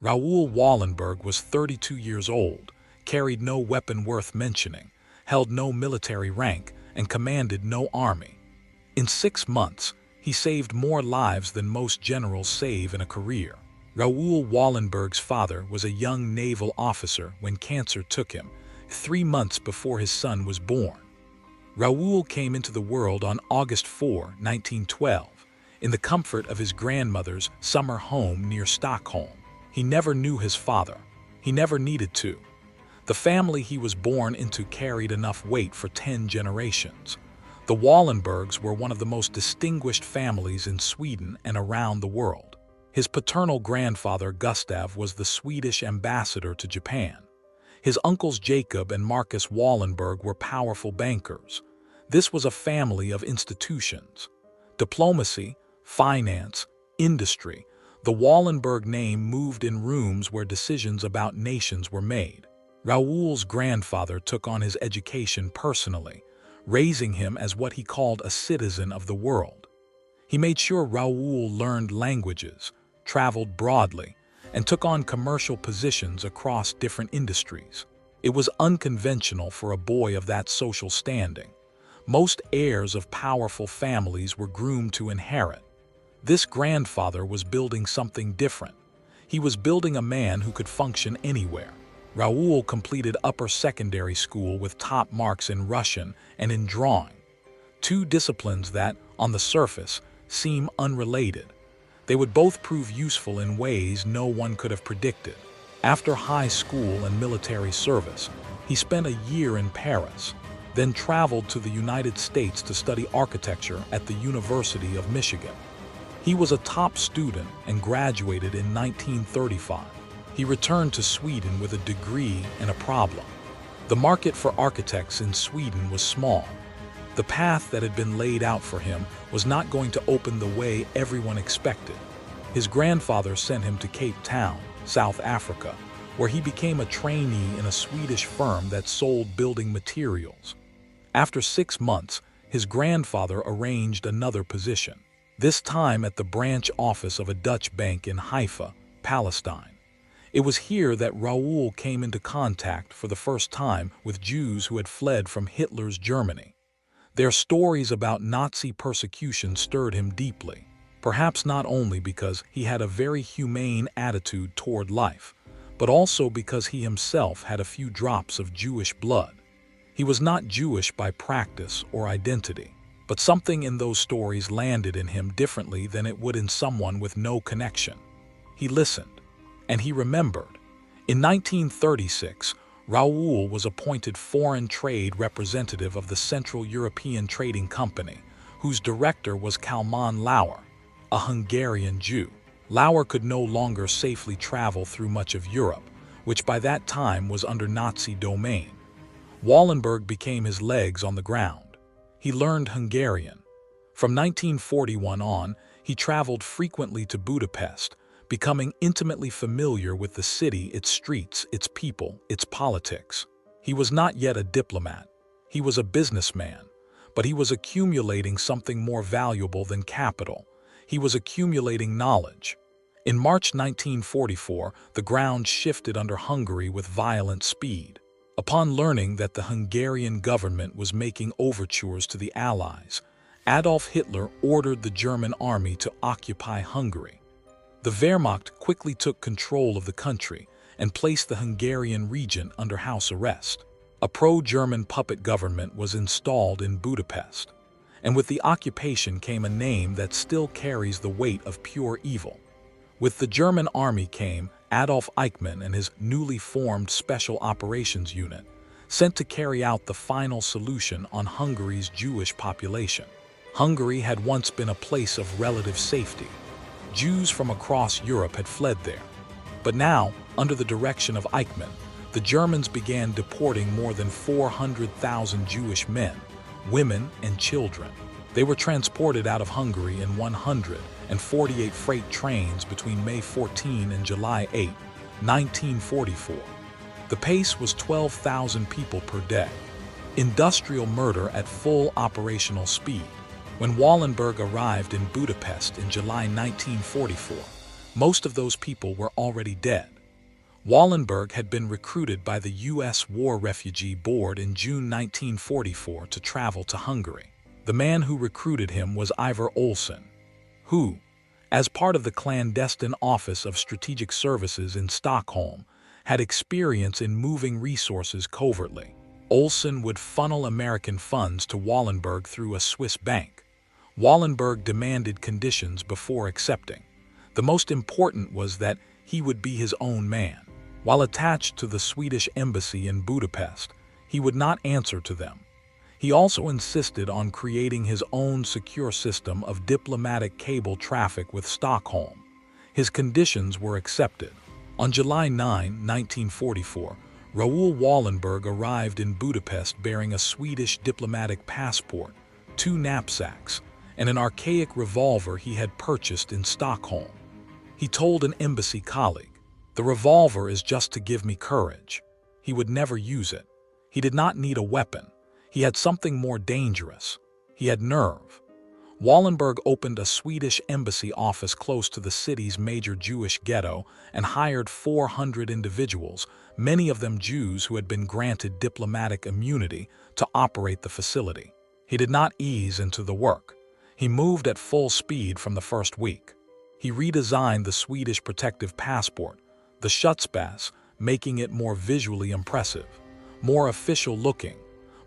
Raoul Wallenberg was 32 years old, carried no weapon worth mentioning, held no military rank, and commanded no army. In 6 months, he saved more lives than most generals save in a career. Raoul Wallenberg's father was a young naval officer when cancer took him, 3 months before his son was born. Raoul came into the world on August 4, 1912, in the comfort of his grandmother's summer home near Stockholm. He never knew his father. He never needed to. The family he was born into carried enough weight for 10 generations. The Wallenbergs were one of the most distinguished families in Sweden and around the world. His paternal grandfather, Gustav, was the Swedish ambassador to Japan. His uncles Jacob and Marcus Wallenberg were powerful bankers. This was a family of institutions. Diplomacy, finance, industry. The Wallenberg name moved in rooms where decisions about nations were made. Raoul's grandfather took on his education personally, raising him as what he called a citizen of the world. He made sure Raoul learned languages, traveled broadly, and took on commercial positions across different industries. It was unconventional for a boy of that social standing. Most heirs of powerful families were groomed to inherit. This grandfather was building something different. He was building a man who could function anywhere. Raoul completed upper secondary school with top marks in Russian and in drawing, 2 disciplines that, on the surface, seem unrelated. They would both prove useful in ways no one could have predicted. After high school and military service, he spent a year in Paris, then traveled to the United States to study architecture at the University of Michigan. He was a top student and graduated in 1935. He returned to Sweden with a degree and a problem. The market for architects in Sweden was small. The path that had been laid out for him was not going to open the way everyone expected. His grandfather sent him to Cape Town, South Africa, where he became a trainee in a Swedish firm that sold building materials. After 6 months, his grandfather arranged another position, this time at the branch office of a Dutch bank in Haifa, Palestine. It was here that Raoul came into contact for the first time with Jews who had fled from Hitler's Germany. Their stories about Nazi persecution stirred him deeply, perhaps not only because he had a very humane attitude toward life, but also because he himself had a few drops of Jewish blood. He was not Jewish by practice or identity, but something in those stories landed in him differently than it would in someone with no connection. He listened. And he remembered. In 1936, Raoul was appointed foreign trade representative of the Central European Trading Company, whose director was Kalman Lauer, a Hungarian Jew. Lauer could no longer safely travel through much of Europe, which by that time was under Nazi domain. Wallenberg became his legs on the ground. He learned Hungarian. From 1941 on, he traveled frequently to Budapest, becoming intimately familiar with the city, its streets, its people, its politics. He was not yet a diplomat. He was a businessman, but he was accumulating something more valuable than capital. He was accumulating knowledge. In March 1944, the ground shifted under Hungary with violent speed. Upon learning that the Hungarian government was making overtures to the Allies, Adolf Hitler ordered the German army to occupy Hungary. The Wehrmacht quickly took control of the country and placed the Hungarian regent under house arrest. A pro-German puppet government was installed in Budapest, and with the occupation came a name that still carries the weight of pure evil. With the German army came Adolf Eichmann and his newly formed Special Operations Unit, sent to carry out the final solution on Hungary's Jewish population. Hungary had once been a place of relative safety. Jews from across Europe had fled there. But now, under the direction of Eichmann, the Germans began deporting more than 400,000 Jewish men, women, and children. They were transported out of Hungary in 148 freight trains between May 14 and July 8, 1944. The pace was 12,000 people per day. Industrial murder at full operational speed. When Wallenberg arrived in Budapest in July 1944, Most of those people were already dead. Wallenberg had been recruited by the U.S. War Refugee Board in June 1944 to travel to Hungary. The man who recruited him was Ivar Olsson, who, as part of the clandestine Office of Strategic Services in Stockholm, had experience in moving resources covertly. Olsson would funnel American funds to Wallenberg through a Swiss bank. Wallenberg demanded conditions before accepting. The most important was that he would be his own man. While attached to the Swedish embassy in Budapest, he would not answer to them. He also insisted on creating his own secure system of diplomatic cable traffic with Stockholm. His conditions were accepted. On July 9, 1944, Raoul Wallenberg arrived in Budapest bearing a Swedish diplomatic passport, 2 knapsacks, and an archaic revolver he had purchased in Stockholm. He told an embassy colleague, "The revolver is just to give me courage." He would never use it. He did not need a weapon. He had something more dangerous. He had nerve. Wallenberg opened a Swedish embassy office close to the city's major Jewish ghetto and hired 400 individuals, many of them Jews who had been granted diplomatic immunity, to operate the facility. He did not ease into the work. He moved at full speed from the first week. He redesigned the Swedish protective passport, the Schutzpass, making it more visually impressive, more official-looking,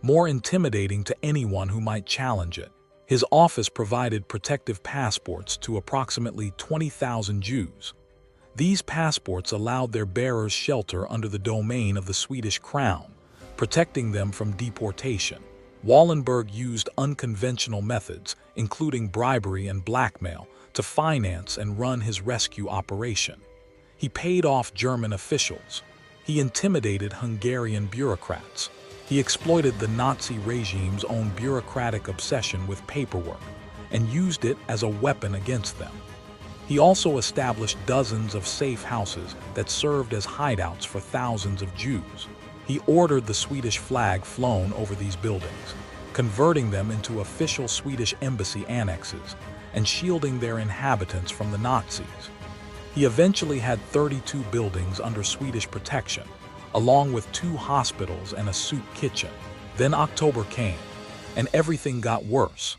more intimidating to anyone who might challenge it. His office provided protective passports to approximately 20,000 Jews. These passports allowed their bearers shelter under the domain of the Swedish crown, protecting them from deportation. Wallenberg used unconventional methods, including bribery and blackmail, to finance and run his rescue operation. He paid off German officials. He intimidated Hungarian bureaucrats. He exploited the Nazi regime's own bureaucratic obsession with paperwork and used it as a weapon against them. He also established dozens of safe houses that served as hideouts for thousands of Jews. He ordered the Swedish flag flown over these buildings, converting them into official Swedish embassy annexes and shielding their inhabitants from the Nazis. He eventually had 32 buildings under Swedish protection, along with 2 hospitals and a soup kitchen. Then October came, and everything got worse.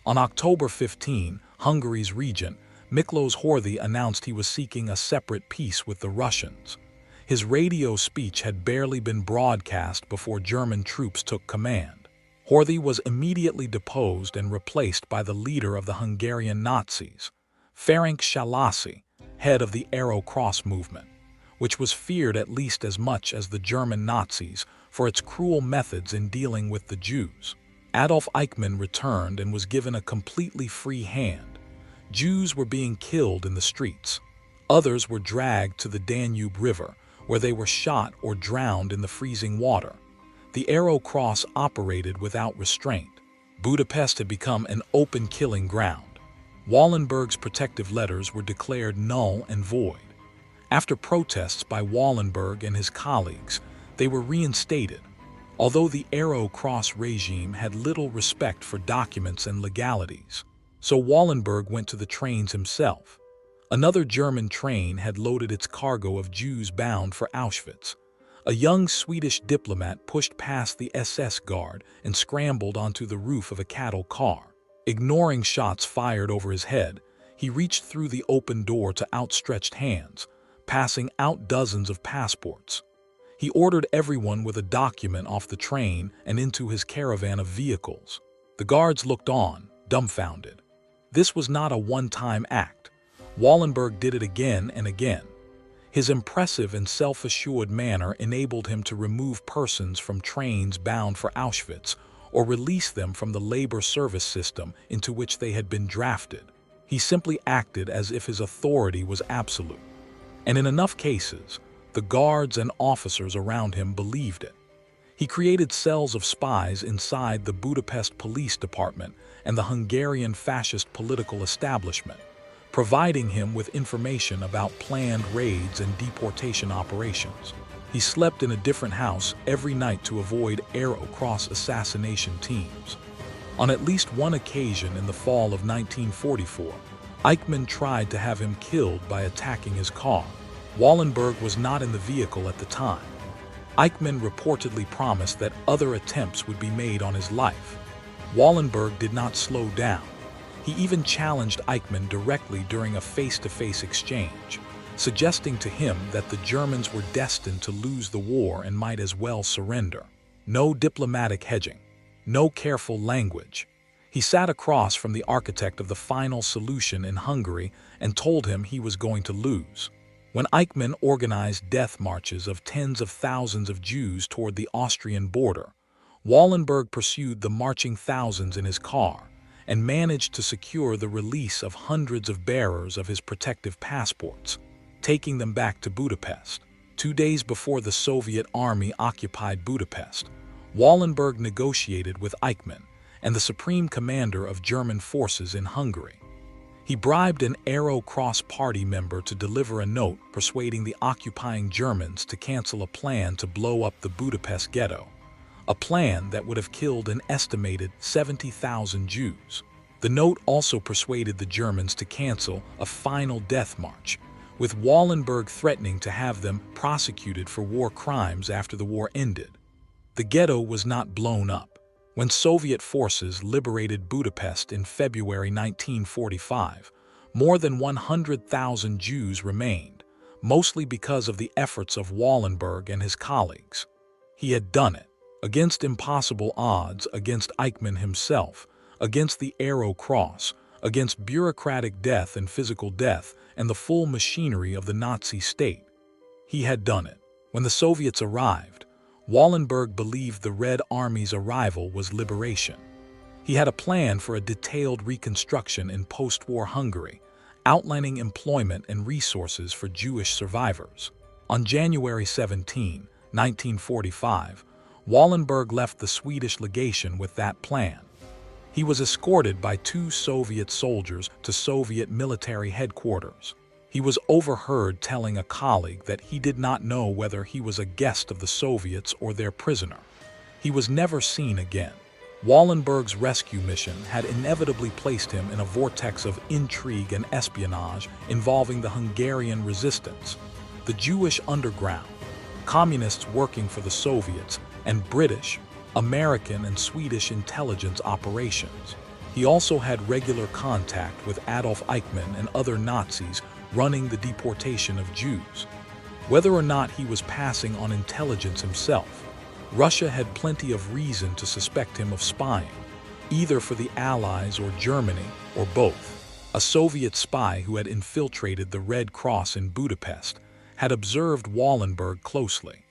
On October 15, Hungary's regent, Miklos Horthy, announced he was seeking a separate peace with the Russians. His radio speech had barely been broadcast before German troops took command. Horthy was immediately deposed and replaced by the leader of the Hungarian Nazis, Ferenc Szalasi, head of the Arrow Cross movement, which was feared at least as much as the German Nazis for its cruel methods in dealing with the Jews. Adolf Eichmann returned and was given a completely free hand. Jews were being killed in the streets. Others were dragged to the Danube River, where they were shot or drowned in the freezing water. The Arrow Cross operated without restraint. Budapest had become an open killing ground. Wallenberg's protective letters were declared null and void. After protests by Wallenberg and his colleagues, they were reinstated. Although the Arrow Cross regime had little respect for documents and legalities, so Wallenberg went to the trains himself. Another German train had loaded its cargo of Jews bound for Auschwitz. A young Swedish diplomat pushed past the SS guard and scrambled onto the roof of a cattle car. Ignoring shots fired over his head, he reached through the open door to outstretched hands, passing out dozens of passports. He ordered everyone with a document off the train and into his caravan of vehicles. The guards looked on, dumbfounded. This was not a one-time act. Wallenberg did it again and again. His impressive and self-assured manner enabled him to remove persons from trains bound for Auschwitz or release them from the labor service system into which they had been drafted. He simply acted as if his authority was absolute. And in enough cases, the guards and officers around him believed it. He created cells of spies inside the Budapest Police Department and the Hungarian fascist political establishment, providing him with information about planned raids and deportation operations. He slept in a different house every night to avoid Arrow Cross assassination teams. On at least one occasion in the fall of 1944, Eichmann tried to have him killed by attacking his car. Wallenberg was not in the vehicle at the time. Eichmann reportedly promised that other attempts would be made on his life. Wallenberg did not slow down. He even challenged Eichmann directly during a face-to-face exchange, suggesting to him that the Germans were destined to lose the war and might as well surrender. No diplomatic hedging, no careful language. He sat across from the architect of the final solution in Hungary and told him he was going to lose. When Eichmann organized death marches of tens of thousands of Jews toward the Austrian border, Wallenberg pursued the marching thousands in his car and managed to secure the release of hundreds of bearers of his protective passports, taking them back to Budapest. 2 days before the Soviet army occupied Budapest, Wallenberg negotiated with Eichmann and the supreme commander of German forces in Hungary. He bribed an Arrow Cross Party member to deliver a note persuading the occupying Germans to cancel a plan to blow up the Budapest ghetto, a plan that would have killed an estimated 70,000 Jews. The note also persuaded the Germans to cancel a final death march, with Wallenberg threatening to have them prosecuted for war crimes after the war ended. The ghetto was not blown up. When Soviet forces liberated Budapest in February 1945, more than 100,000 Jews remained, mostly because of the efforts of Wallenberg and his colleagues. He had done it, against impossible odds, against Eichmann himself, against the Arrow Cross, against bureaucratic death and physical death, and the full machinery of the Nazi state. He had done it. When the Soviets arrived, Wallenberg believed the Red Army's arrival was liberation. He had a plan for a detailed reconstruction in post-war Hungary, outlining employment and resources for Jewish survivors. On January 17, 1945, Wallenberg left the Swedish legation with that plan. He was escorted by 2 Soviet soldiers to Soviet military headquarters. He was overheard telling a colleague that he did not know whether he was a guest of the Soviets or their prisoner. He was never seen again. Wallenberg's rescue mission had inevitably placed him in a vortex of intrigue and espionage involving the Hungarian resistance, the Jewish underground, communists working for the Soviets, and British, American, and Swedish intelligence operations. He also had regular contact with Adolf Eichmann and other Nazis running the deportation of Jews. Whether or not he was passing on intelligence himself, Russia had plenty of reason to suspect him of spying, either for the Allies or Germany, or both. A Soviet spy who had infiltrated the Red Cross in Budapest had observed Wallenberg closely.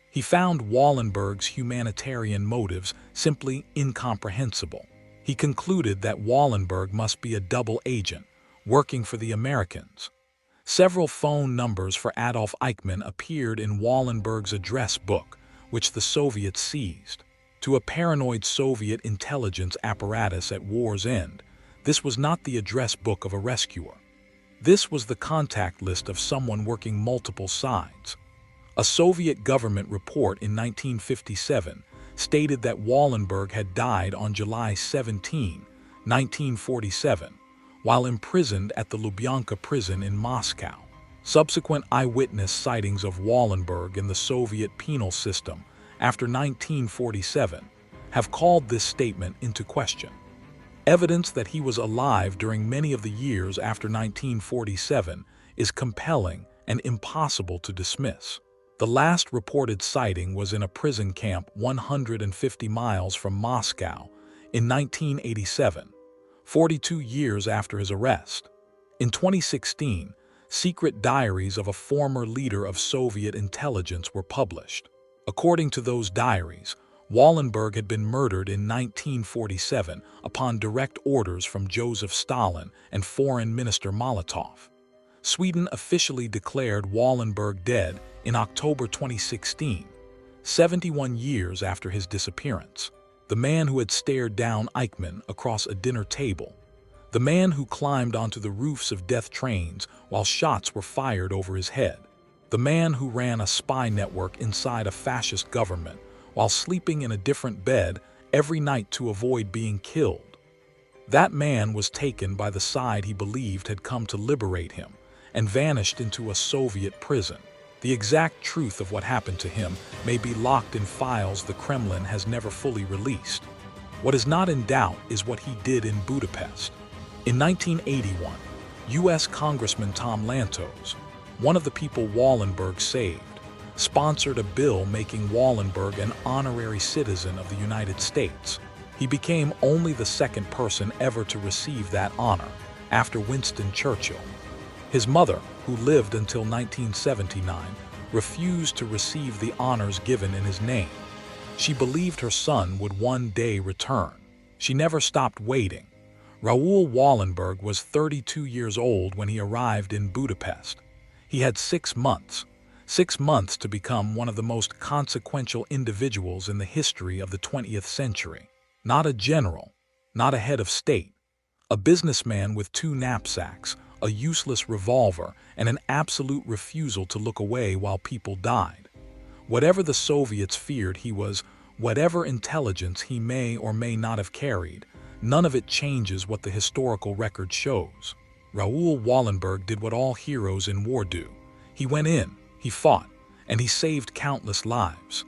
He found Wallenberg's humanitarian motives simply incomprehensible. He concluded that Wallenberg must be a double agent, working for the Americans. Several phone numbers for Adolf Eichmann appeared in Wallenberg's address book, which the Soviets seized. To a paranoid Soviet intelligence apparatus at war's end, this was not the address book of a rescuer. This was the contact list of someone working multiple sides. A Soviet government report in 1957 stated that Wallenberg had died on July 17, 1947, while imprisoned at the Lubyanka prison in Moscow. Subsequent eyewitness sightings of Wallenberg in the Soviet penal system after 1947 have called this statement into question. Evidence that he was alive during many of the years after 1947 is compelling and impossible to dismiss. The last reported sighting was in a prison camp 150 miles from Moscow in 1987, 42 years after his arrest. In 2016, secret diaries of a former leader of Soviet intelligence were published. According to those diaries, Wallenberg had been murdered in 1947 upon direct orders from Joseph Stalin and Foreign Minister Molotov. Sweden officially declared Wallenberg dead in October 2016, 71 years after his disappearance. The man who had stared down Eichmann across a dinner table, the man who climbed onto the roofs of death trains while shots were fired over his head, the man who ran a spy network inside a fascist government while sleeping in a different bed every night to avoid being killed. That man was taken by the side he believed had come to liberate him and vanished into a Soviet prison. The exact truth of what happened to him may be locked in files the Kremlin has never fully released. What is not in doubt is what he did in Budapest. In 1981, U.S. Congressman Tom Lantos, one of the people Wallenberg saved, sponsored a bill making Wallenberg an honorary citizen of the United States. He became only the second person ever to receive that honor, after Winston Churchill. His mother, who lived until 1979, refused to receive the honors given in his name. She believed her son would one day return. She never stopped waiting. Raoul Wallenberg was 32 years old when he arrived in Budapest. He had 6 months to become one of the most consequential individuals in the history of the 20th century. Not a general, not a head of state, a businessman with 2 knapsacks, a useless revolver, and an absolute refusal to look away while people died. Whatever the Soviets feared he was, whatever intelligence he may or may not have carried, none of it changes what the historical record shows. Raoul Wallenberg did what all heroes in war do. He went in, he fought, and he saved countless lives.